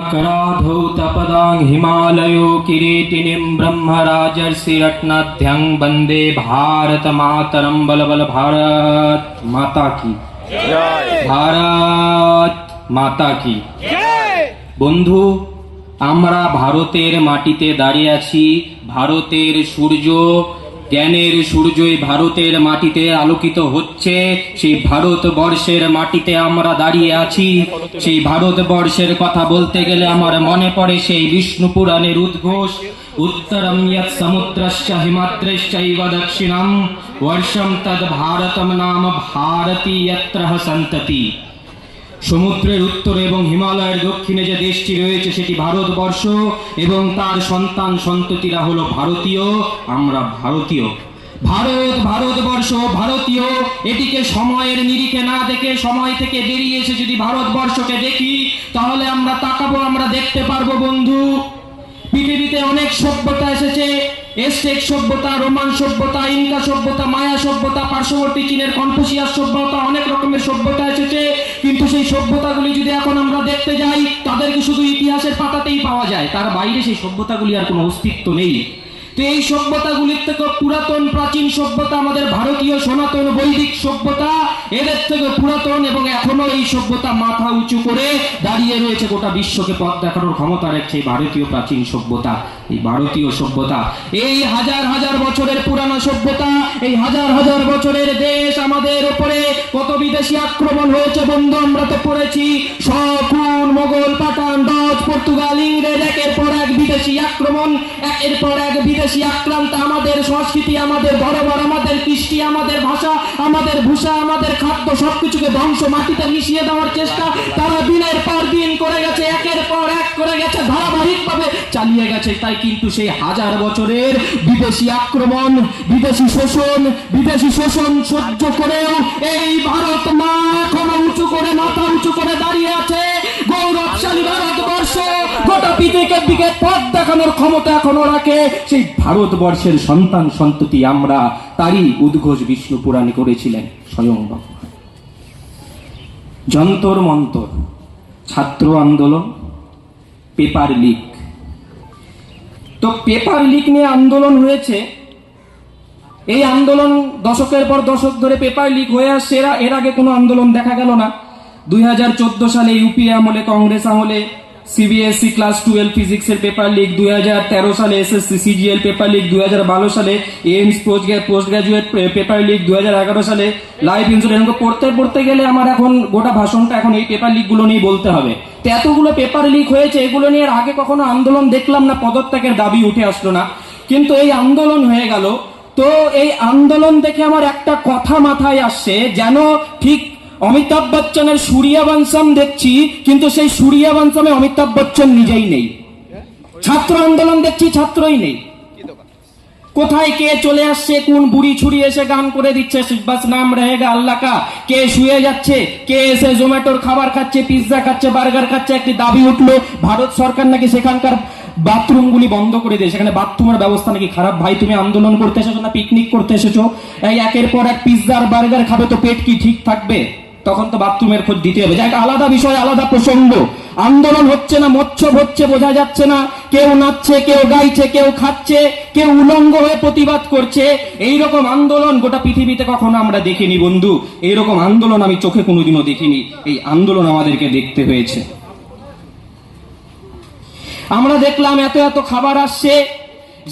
कराधौ तपदां हिमालयो किरीटिनीं ब्रह्मराजर्षिरत्नाढ्यं वन्दे भारत मातरं। बल बल भारत माता की जय, भारत माता की जय। বন্ধু, আমরা ভারতের মাটিতে দাঁড়িয়ে আছি। ভারতের সূর্য, জ্ঞানের সূর্যই ভারতের মাটিতে আলোকিত হচ্ছে। সেই ভারতবর্ষের মাটিতে আমরা দাঁড়িয়ে আছি। সেই ভারতবর্ষের কথা বলতে গেলে আমার মনে পড়ে সেই বিষ্ণু পুরাণের উদ্ঘোষ, উত্তরম ইয়ৎ সমুদ্রস্য হিমাদ্রশ্চৈব দক্ষিণম বর্ষম তদ ভারতম নাম ভারতী যত্র সন্ততি। সমুদ্রের উত্তরে এবং হিমালয়ের দক্ষিণে যে দেশটি রয়েছে সেটি ভারতবর্ষ এবং তার সন্তান সন্ততিরা হলো ভারতীয়। আমরা ভারতীয়। ভারত, ভারতবর্ষ, ভারতীয়, এটিকে সময়ের নিরিখে না দেখে সময় থেকে বেরিয়ে এসে যদি ভারতবর্ষকে দেখি তাহলে আমরা তাকাবো, আমরা দেখতে পারবো বন্ধু, পৃথিবীতে অনেক সভ্যতা এসেছে। এসটেক সভ্যতা, রোমান সভ্যতা, ইনকা সভ্যতা, মায়া সভ্যতা, পার্শ্ববর্তী চীনের কনফুসিয়াস সভ্যতা, অনেক রকমের সভ্যতা এসেছে। কিন্তু সেই সভ্যতাগুলি যদি এখন আমরা দেখতে যাই তাদেরকে শুধু ইতিহাসের পাতাতেই পাওয়া যায়, তার বাইরে সেই সভ্যতাগুলি আর কোনো অস্তিত্ব নেই। তো এই সভ্যতাগুলির থেকে পুরাতন প্রাচীন সভ্যতা আমাদের ভারতীয় সনাতন বৈদিক সভ্যতা, এদের থেকে পুরাতন এবং এখনো এই সভ্যতা মাথা উঁচু করে দাঁড়িয়ে রয়েছে, গোটা বিশ্বকে পথ দেখানোর ক্ষমতা রাখছে এই ভারতীয় প্রাচীন সভ্যতা। এই ভারতীয় সভ্যতা, এই হাজার হাজার বছরের পুরানো সভ্যতা, এই হাজার হাজার বছরের দেশ, আমাদের উপরে কত বিদেশি আক্রমণ হয়েছে বন্ধু, আমরা তো পড়েছি। শকুন, মোগল, পাঠান, ডচ, পর্তুগাল, ইংরেজ, একের পর এক বিদেশি আক্রমণ, একের পর এক বিদেশি আক্রান্ত আমাদের সংস্কৃতি, আমাদের ধরোহর, আমাদের কৃষ্টি, আমাদের ভাষা, আমাদের ভূষা, আমাদের খাদ্য সবকিছুকে ধ্বংস, মাটিতে মিশিয়ে দেওয়ার চেষ্টা তারা দিনের পর দিন করে গেছে, একের পর এক করে গেছে, ধারাবাহিকভাবে চালিয়ে গেছে। তাই কিন্তু সেই হাজার বছরের বিদেশি আক্রমণ, বিদেশি শোষণ সহ্য করেও এই ভারত মা এখনো উঁচু করে, মাথা উঁচু করে দাঁড়িয়ে আছে। গৌরবশালী ভারতবর্ষ গোটা পৃথিবীকে পথ দেখানোর ক্ষমতা এখনো রাখে সেই ভারতবর্ষের সন্তান সন্ততি আমরা। তারই উদ্ঘোষ বিষ্ণু পুরাণে করেছিলেন স্বয়ং ভগবান। যন্তর মন্তর, ছাত্র আন্দোলন, পেপার লিক। তো পেপার লিক নিয়ে আন্দোলন হয়েছে। এই আন্দোলন দশকের পর দশক ধরে পেপার লিক হয়ে আসছে। এর আগে কোনো আন্দোলন দেখা গেল না। 2014 সালে ইউপিএ আমলে, কংগ্রেস আমলে সিবিএসই ক্লাস 12 ফিজিক্সের পেপার লিক, 2013 সালে এসএসসি সিজিএল পেপার লিক, 2012 সালে AIIMS post graduate paper leak, 2011 সালে লাইফ ইন্স্যুরেন্স। পড়তে গেলে আমার এখন গোটা ভাষণটা এখন এই পেপার লিক গুলো নিয়ে বলতে হবে। তো এতগুলো পেপার লিক হয়েছে, এগুলো নিয়ে আগে কখনো আন্দোলন দেখলাম না, পদত্যাগের দাবি উঠে আসলো না, কিন্তু এই আন্দোলন হয়ে গেল। তো এই আন্দোলন দেখে আমার একটা কথা মাথায় আসছে, যেন ঠিক অমিতাভ বচ্চনের সূর্যবংশম দেখছি, কিন্তু সেই সূর্যবংশমে অমিতাভ বচ্চন নিজেই নেই। ছাত্র আন্দোলন দেখছি, ছাত্রই নেই। কোথায় কে চলে আসছে, কোন বুড়ি ছুরি এসে গান করে দিচ্ছে বাস নাম রহেগা আল্লাহ কা, কে শুয়ে যাচ্ছে, কে এসে জোম্যাটোর খাবার খাচ্ছে, পিৎজা খাচ্ছে, বার্গার খাচ্ছে। একটি দাবি উঠলো ভারত সরকার নাকি সেখানকার বাথরুমগুলি বন্ধ করে দেয়, সেখানে বাথরুমের ব্যবস্থা নাকি খারাপ। ভাই, তুমি আন্দোলন করতে এসেছো না পিকনিক করতে এসেছো? এই একের পর এক পিৎজা আর বার্গার খাবে তো পেট কি ঠিক থাকবে? তখন তো বাথরুমের খোঁজ দিতে হবে। যাই, আলাদা বিষয়, আলাদা প্রসঙ্গ। আন্দোলন হচ্ছে না, মৎস্য হচ্ছে, বোঝা যাচ্ছে না। কেউ নাচছে, কেউ গাইছে, কেউ খাচ্ছে, কেউ উলঙ্গ হয়ে প্রতিবাদ করছে। এইরকম আন্দোলন গোটা পৃথিবীতে কখনো আমরা দেখিনি বন্ধু। এইরকম আন্দোলন আমি চোখে কোনোদিনও দেখিনি। এই আন্দোলন আমাদেরকে দেখতে হয়েছে। আমরা দেখলাম এত এত খাবার আসছে,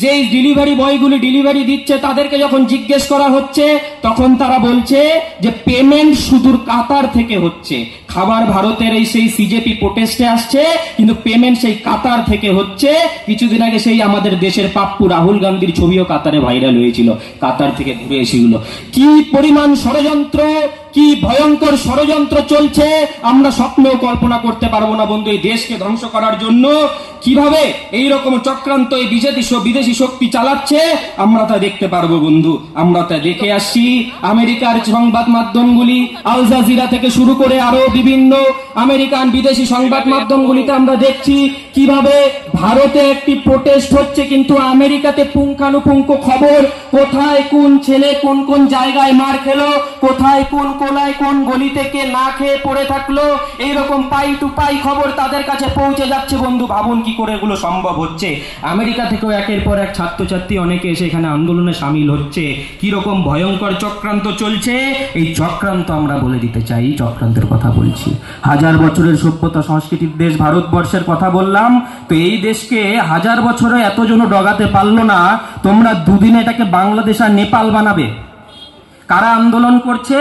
যে ডেলিভারি বয়গুলি ডেলিভারি দিচ্ছে তাদেরকে যখন জিজ্ঞেস করা হচ্ছে তখন তারা বলছে যে পেমেন্ট সুদূর কাতার থেকে হচ্ছে। খাবার ভারতের এই সেই সিজেপি প্রোটেস্টে আসছে, কিন্তু পেমেন্ট সেই কাতার থেকে হচ্ছে। কিছুদিন আগে সেই আমাদের দেশের পাপ্পু রাহুল গান্ধীর ছবিও কাতারে ভাইরাল হয়েছিল, কাতার থেকে ঘুরে এসেছিল। কি পরিমাণ ষড়যন্ত্র, কি ভয়ঙ্কর ষড়যন্ত্র চলছে আমরা স্বপ্নেও কল্পনা করতে পারবো না বন্ধু। এই দেশকে ধ্বংস করার জন্য কিভাবে এইরকম চক্রান্ত এই বিদেশি শক্তি চালাচ্ছে আমরা তা দেখতে পারবো বন্ধু। আমরা তা দেখে আসছি। আমেরিকার সংবাদ মাধ্যমগুলি, আল জাজিরা থেকে শুরু করে আরো বিভিন্ন আমেরিকান বিদেশি সংবাদ মাধ্যমগুলিতে আমরা দেখছি কিভাবে ভারতে একটি প্রোটেস্ট হচ্ছে, কিন্তু আমেরিকাতে পুঙ্খানুপুঙ্খ খবর, কোথায় কোন ছেলে কোন কোন জায়গায় মার খেলো, কোথায় কোন কোলায় কোন গলিতে কে না খেয়ে পড়ে থাকলো, এইরকম পাই টু পাই খবর তাদের কাছে পৌঁছে যাচ্ছে। বন্ধু ভাবুন কি করে এগুলো সম্ভব হচ্ছে। আমেরিকা থেকেও একের পর এক ছাত্রছাত্রী অনেকে এসে এখানে আন্দোলনে সামিল হচ্ছে। কিরকম ভয়ঙ্কর চক্রান্ত চলছে, এই চক্রান্ত আমরা বলে দিতে চাই। চক্রান্তের কথা বলছি, হাজার বছরের সভ্যতা সংস্কৃতির দেশ ভারতবর্ষের কথা বললাম, তো এই দেশকে হাজার বছরে এতজন ডগাতে পারলো না, তোমরা দুদিনে এটাকে বাংলাদেশ আর নেপাল বানাবে। কারা আন্দোলন করছে?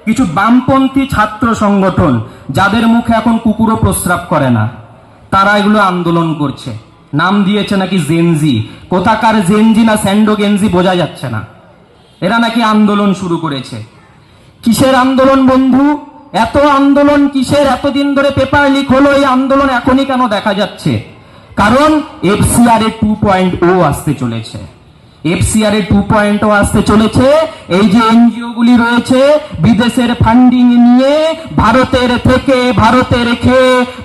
কিছু বামপন্থী ছাত্র সংগঠন, যাদের মুখে এখন কুকুরও প্রস্রাব করে না, তারা এগুলো আন্দোলন করছে। নাম দিয়েছে নাকি জেনজি। কোথাকার জেনজি না স্যান্ডো গেঞ্জি বোঝা যাচ্ছে না। এরা নাকি আন্দোলন শুরু করেছে। কিসের আন্দোলন বন্ধু? এত আন্দোলন কিসের? এতদিন ধরে পেপার লিক হলো, এই আন্দোলন এখনই কেন দেখা যাচ্ছে? কারণ FCR 2.0 আসতে চলেছে। FCR 2.0 আসতে চলেছে। এই যে এনজিও গুলি রয়েছে, বিদেশের ফান্ডিং নিয়ে ভারতের থেকে, ভারতে রেখে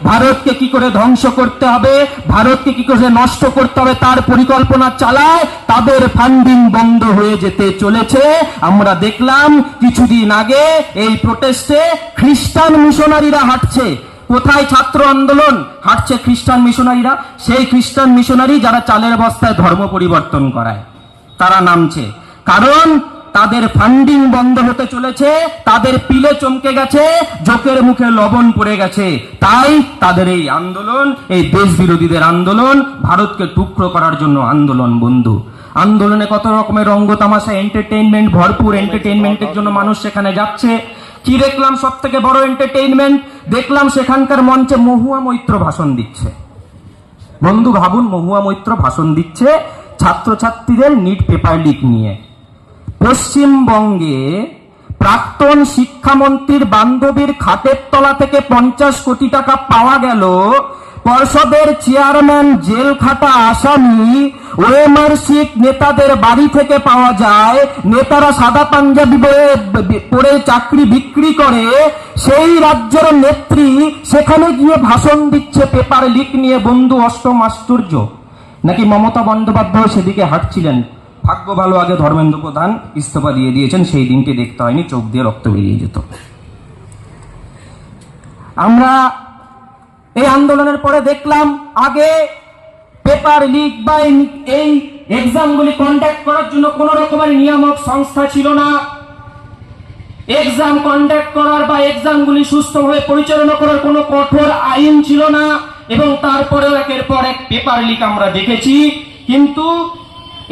ভারতকে কি করে ধ্বংস করতে হবে, ভারতকে কি করে নষ্ট করতে হবে তার পরিকল্পনা চালায়। তাদের ফান্ডিং বন্ধ হয়ে যেতে চলেছে। আমরা দেখলাম কিছুদিন আগে এই প্রোটেস্টে খ্রিস্টান মিশনারিরা হাঁটছে। কোথায় ছাত্র আন্দোলন? হাঁটছে খ্রিস্টান মিশনারিরা। সেই খ্রিস্টান মিশনারি যারা চালের বস্তায় ধর্ম পরিবর্তন করায়, তারা নামছে। কারণ তাদের ফান্ডিং বন্ধ হতে চলেছে, তাদের পিলে চমকে গেছে, জোকের মুখে লবণ পড়ে গেছে। তাই তাদের এই আন্দোলন, এই দেশ বিরোধীদের আন্দোলন, ভারতকে টুকরো করার জন্য আন্দোলন। বন্ধু, আন্দোলনে কত রকমের রঙ্গ তামাশা, এন্টারটেইনমেন্ট, ভরপুর এন্টারটেইনমেন্টের জন্য মানুষ সেখানে যাচ্ছে। কি দেখলাম? সব থেকে বড় এন্টারটেইনমেন্ট দেখলাম, সেখানকার মঞ্চে মহুয়া মৈত্র ভাষণ দিচ্ছে। বন্ধু ভাবুন, মহুয়া মৈত্র ভাষণ দিচ্ছে ছাত্রছাত্রীদের নিট পেপার লিক নিয়ে। পশ্চিমবঙ্গে প্রাক্তন শিক্ষামন্ত্রীর বান্ধবীর খাটের তলা থেকে 50 কোটি টাকা পাওয়া গেল। পর্ষদের চেয়ারম্যান জেল খাটা আসামি, ওএমআরসি নেতাদের বাড়ি থেকে পাওয়া যায়। নেতারা সাদা পাঞ্জাবি পরে চাকরি বিক্রি করে। সেই রাজ্যের নেত্রী সেখানে গিয়ে ভাষণ দিচ্ছে পেপার লিক নিয়ে। বন্ধু, অষ্টম আশ্চর্য। নাকি মমতা বন্দ্যোপাধ্যায় সেদিকে হাঁটছিলেন। ভাগ্য ভালো, আগে ধর্মেন্দ্র প্রধান ইস্তফা দিয়ে দিয়েছেন, সেই দিনটি দেখতে হয়নি, চোখ দিয়ে রক্ত বেরিয়ে যেত। আমরা এই আন্দোলনের পরে দেখলাম, আগে পেপার লিক বা এই এক্সামগুলি কন্ডাক্ট করার জন্য কোন রকমের নিয়ামক সংস্থা ছিল না। এক্সাম কন্ডাক্ট করার বা এক্সামগুলি সুস্থভাবে পরিচালনা করার কোনো কঠোর আইন ছিল না। এবং তারপরেও একের পর এক পেপার লিক আমরা দেখেছি। কিন্তু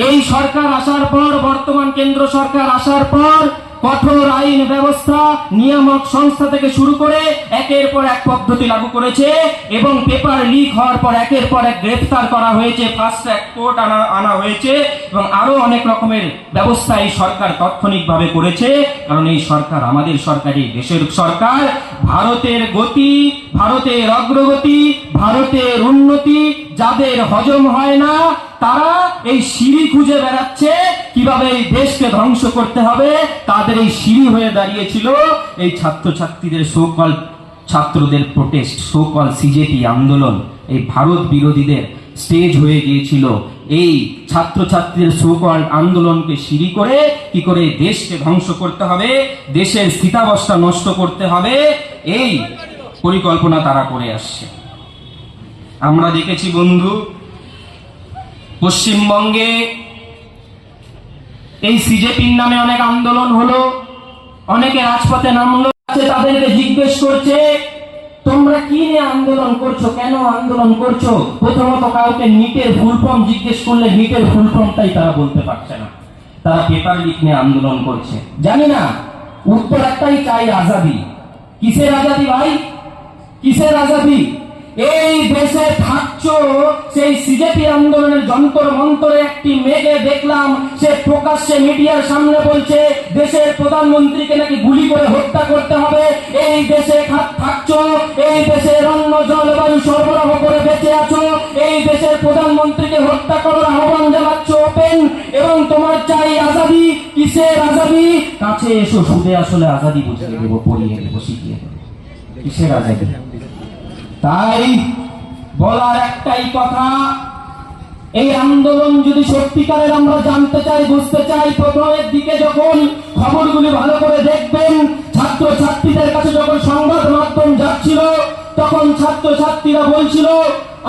এই সরকার আসার পর, বর্তমান কেন্দ্র সরকার আসার পর, কঠোর আইন ব্যবস্থা, নিয়ামক সংস্থা থেকে শুরু করে একের পর এক পদ্ধতি লাগু করেছে। এবং পেপার লিক হওয়ার পর একের পর এক গ্রেফতার করা হয়েছে, ফাস্ট ট্র্যাক কোর্ট আনা হয়েছে, এবং আরো অনেক রকমের ব্যবস্থা এই সরকার তাৎক্ষণিকভাবে করেছে। কারণ এই সরকার আমাদের সরকারি দেশের সরকার। ভারতের গতি, ভারতের অগ্রগতি, ভারতের উন্নতি যাদের হজম হয় না, তারা এই সিঁড়ি খুঁজে বেড়াচ্ছে কিভাবে এই দেশকে ধ্বংস করতে হবে। তাদের এই সিঁড়ি হয়ে দাঁড়িয়েছিল এই ছাত্রছাত্রীদের, সোকল ছাত্রদের প্রোটেস্ট, সোকল সিজেপি আন্দোলন। এই ভারত বিরোধীদের স্টেজ হয়ে গিয়েছিল এই ছাত্রছাত্রীদের সোকল আন্দোলনকে সিঁড়ি করে কি করে দেশকে ধ্বংস করতে হবে, দেশের স্থিতাবস্থা নষ্ট করতে হবে, এই পরিকল্পনা তারা করে আসছে। আমরা দেখেছি বন্ধু, পশ্চিমবঙ্গে এই সিজেপির নামে অনেক আন্দোলন হলো, অনেকে রাজপথে নামলো। তাদেরকে জিজ্ঞেস করছে, তোমরা কি নিয়ে আন্দোলন করছো, কেন আন্দোলন করছো? প্রথমত কাউকে নিটের ফুল ফর্ম জিজ্ঞেস করলে নিটের ফুল ফর্মটাই তারা বলতে পারছে না। তারা পেপার লিক নিয়ে আন্দোলন করছে। জানি না, উত্তর একটাই চাই, আজাদি। কিসের আজাদি ভাই? কিসের আজাদি? এই দেশে থাকছো সেই সিজেপি আন্দোলনের যন্তর মন্তরে একটি মেয়েকে দেখলাম, সে প্রকাশ্যে মিডিয়ার সামনে বলছে দেশের প্রধানমন্ত্রীকে নাকি গুলি করে হত্যা করতে হবে। এই দেশে থাকছো, এই দেশের অন্ন জলবায়ু সরবরাহ করে বেঁচে আছো, এই দেশের প্রধানমন্ত্রীকে হত্যা করার আহ্বান জানাচ্ছ ওপেন, এবং তোমার চাই আজাদি। কিসের আজাদি? কাছে এসো, সুদে আসলে আজাদি বুঝিয়ে দেবো, পড়িয়ে দেবো, শিখিয়ে দেবো। কিসের আজাদি? তাই বলার একটাই কথা, এই আন্দোলন যদি সত্যিকারের আমরা জানতে চাই, বুঝতে চাই, প্রথমের দিকে যখন খবরগুলি ভালো করে দেখবেন, ছাত্র ছাত্রীদের কাছে যখন সংবাদ মাধ্যম যাচ্ছিল, তখন ছাত্র ছাত্রীরা বলছিল,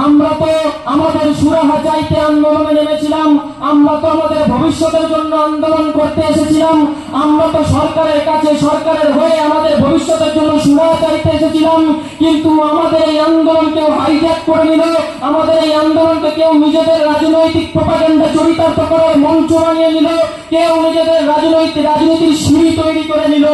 আমরা তো আমাদের সুরাহা চাইতে আন্দোলনে নেমেছিলাম, আমরা তো আমাদের ভবিষ্যতের জন্য আন্দোলন করতে এসেছিলাম, আমরা তো সরকারের কাছে সরকারের হয়ে আমাদের ভবিষ্যতের জন্য সুরাহা চাইতে এসেছিলাম, কিন্তু আমাদের এই আন্দোলন কেউ হাইজ্যাক করে নিল, আমাদের এই আন্দোলনকে কেউ নিজেদের রাজনৈতিক প্রপাগান্ডা চরিতার্থ করার মঞ্চ বানিয়ে নিল, কেউ নিজেদের রাজনীতির সিঁড়ি তৈরি করে নিল,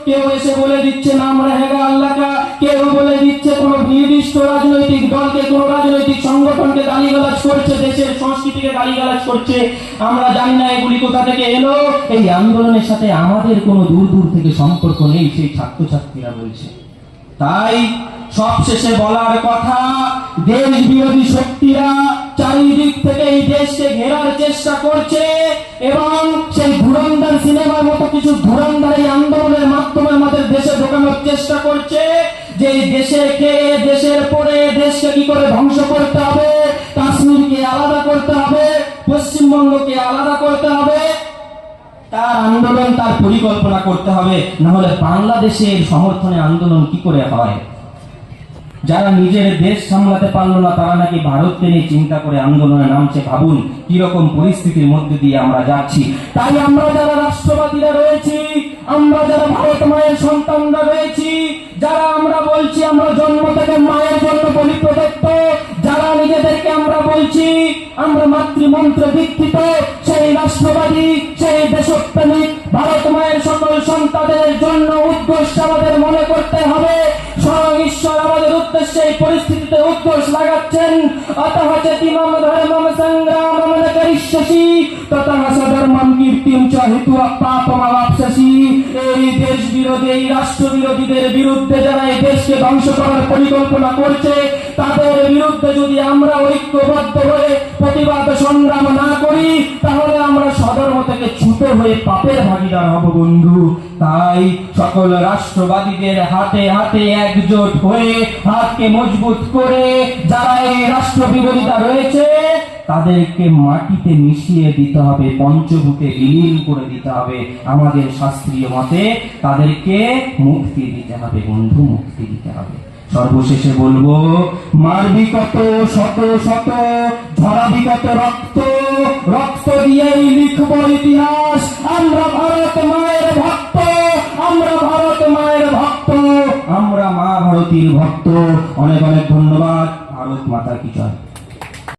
কেউ এসে বলে দিচ্ছে নাম রহেগা আল্লাহ কা, কেউ বলে দিচ্ছে কোন নির্দিষ্ট রাজনৈতিক দলকে, কোন রাজনৈতিক সংগঠনকে গালিগালাজ করছে, দেশের সংস্কৃতিকে গালিগালাজ করছে। আমরা জানি না এগুলি কোথা থেকে এলো, এই আন্দোলনের সাথে আমাদের কোনো দূর দূর থেকে সম্পর্ক নেই, সেই ছাত্রছাত্রীরা বলছে। তাই সবশেষে বলার কথা, দেশ বিরোধী শক্তিরা চারিদিক থেকে এই দেশকে ঘেরার চেষ্টা করছে এবং সেই ধুরন্ধর সিনেমার মতো কিছু ধুরন্ধর এই আন্দোলনের মাধ্যমে আমাদের দেশে ঢোকানোর চেষ্টা করছে, যে দেশে খেয়ে দেশের পরে দেশকে কি করে ধ্বংস করতে হবে, কাশ্মীরকে আলাদা করতে হবে, পশ্চিমবঙ্গকে আলাদা করতে হবে, তার আন্দোলন, তার পরিকল্পনা করতে হবে, না হলে বাংলাদেশের সমর্থনে আন্দোলন কি করে হয়? যারা নিজের দেশ সামলাতে পারলো না, তারা নাকি ভারতকে নিয়ে চিন্তা করে আন্দোলনে নামছে। ভাবুন কিরকম পরিস্থিতির মধ্যে দিয়ে আমরা যাচ্ছি। তাই আমরা যারা রাষ্ট্রবাদীরা রয়েছি, আমরা যারা ভারত মায়ের সন্তানরা রয়েছি, যারা আমরা বলছি আমরা জন্ম থেকে মায়ের জন্য বলিপ্রদত্ত, যারা নিজেদেরকে আমরা বলছি আমরা মাতৃমন্ত্রে দীক্ষিত, সেই রাষ্ট্রবাদী, সেই দেশপ্রেমিক ভারত মায়ের সকল সন্তানদের জন্য উদ্ঘোষ আমাদের মনে করতে হবে। স্বয়ং ঈশ্বর আমাদের উদ্দেশ্যে এই পরিস্থিতিতে উদ্ঘোষ লাগাচ্ছেন, অতঃ চেতিমম ধর্মম সংগ্রামম ন করিষ্যসি ততঃ সধর্মম কীর্তিম চ হিত্বা পাপমাবাপ্স্যসি। এই দেশ বিরোধী, এই রাষ্ট্র বিরোধীদের বিরুদ্ধে যারা এই দেশকে ধ্বংস করার পরিকল্পনা করছে, তাদের বিরুদ্ধে যদি আমরা ঐক্যবদ্ধ হয়ে প্রতিবাদ সংগ্রাম না করি, তাহলে আমরা সধর্ম থেকে ছুটে হয়ে পাপের ভাগীদার হব বন্ধু। তাই সকল রাষ্ট্রবাদীদের হাতে হাতে একজোট হয়ে, হাতকে মজবুত করে যারা এই রাষ্ট্র বিরোধিতা রয়েছে, তাদেরকে মাটিতে মিশিয়ে দিতে হবে, পঞ্চভূতে বিলীন করে দিতে হবে। আমাদের শাস্ত্রীয় মতে তাদেরকে মুক্তি দিতে হবে বন্ধু, মুক্তি দিতে হবে। সর্বশেষে বলবো, মারবি কত শত শত, ঝরাবি কত রক্ত, রক্ত দিয়েই লিখবো ইতিহাস। আমরা ভারত মায়ের ভক্ত, আমরা ভারত মায়ের ভক্ত, আমরা মা ভারতীর ভক্ত। অনেক অনেক